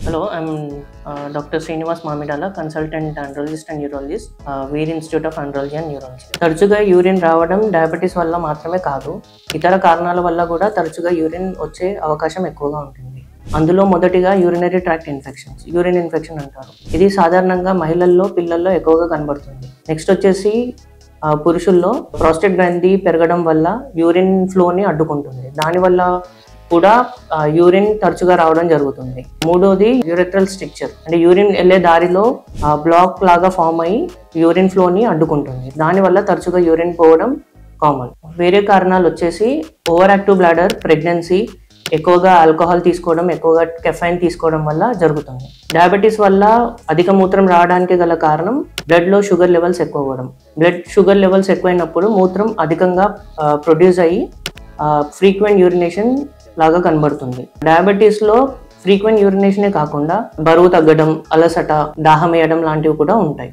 Hello, I'm Dr. Srinivas Mamidala, consultant andrologist and urologist, Veer Institute of Andrology and Urology. తరచుగా urine రావడం diabetes వల్ల మాత్రమే కాదు, ఇతర కారణాల వల్ల కూడా తరచుగా యూరిన్ వచ్చే అవకాశం ఎక్కువగా ఉంటుంది. అందులో మొదటిగా urinary tract infections, urine infection అంటారు. ఇది సాధారణంగా మహిళల్లో, పిల్లల్లో ఎక్కువగా కనబడుతుంది. నెక్స్ట్ వచ్చేసి పురుషుల్లో ప్రోస్టేట్ గ్రంథి పెరగడం వల్ల యూరిన్ ఫ్లోని అడ్డుకుంటుంది. దానివల్ల కూడా యూరిన్ తరచుగా రావడం జరుగుతుంది. మూడోది యూరెట్రల్ స్ట్రక్చర్, అంటే యూరిన్ వెళ్ళే దారిలో బ్లాక్ లాగా ఫామ్ అయ్యి యూరిన్ ఫ్లోని అడ్డుకుంటుంది. దానివల్ల తరచుగా యూరిన్ పోవడం కామన్. వేరే కారణాలు వచ్చేసి ఓవర్ యాక్టివ్ బ్లాడర్, ప్రెగ్నెన్సీ, ఎక్కువగా ఆల్కహాల్ తీసుకోవడం, ఎక్కువగా కెఫైన్ తీసుకోవడం వల్ల జరుగుతుంది. డయాబెటీస్ వల్ల అధిక మూత్రం రావడానికి గల కారణం బ్లడ్లో షుగర్ లెవెల్స్ ఎక్కువ అవ్వడం. బ్లడ్ షుగర్ లెవెల్స్ ఎక్కువైనప్పుడు మూత్రం అధికంగా ప్రొడ్యూస్ అయ్యి ఫ్రీక్వెంట్ యూరినేషన్ లాగా కనబడుతుంది. డయాబెటీస్లో ఫ్రీక్వెంట్ యూరినేషనే కాకుండా బరువు తగ్గడం, అలసట, దాహం వేయడం లాంటివి కూడా ఉంటాయి.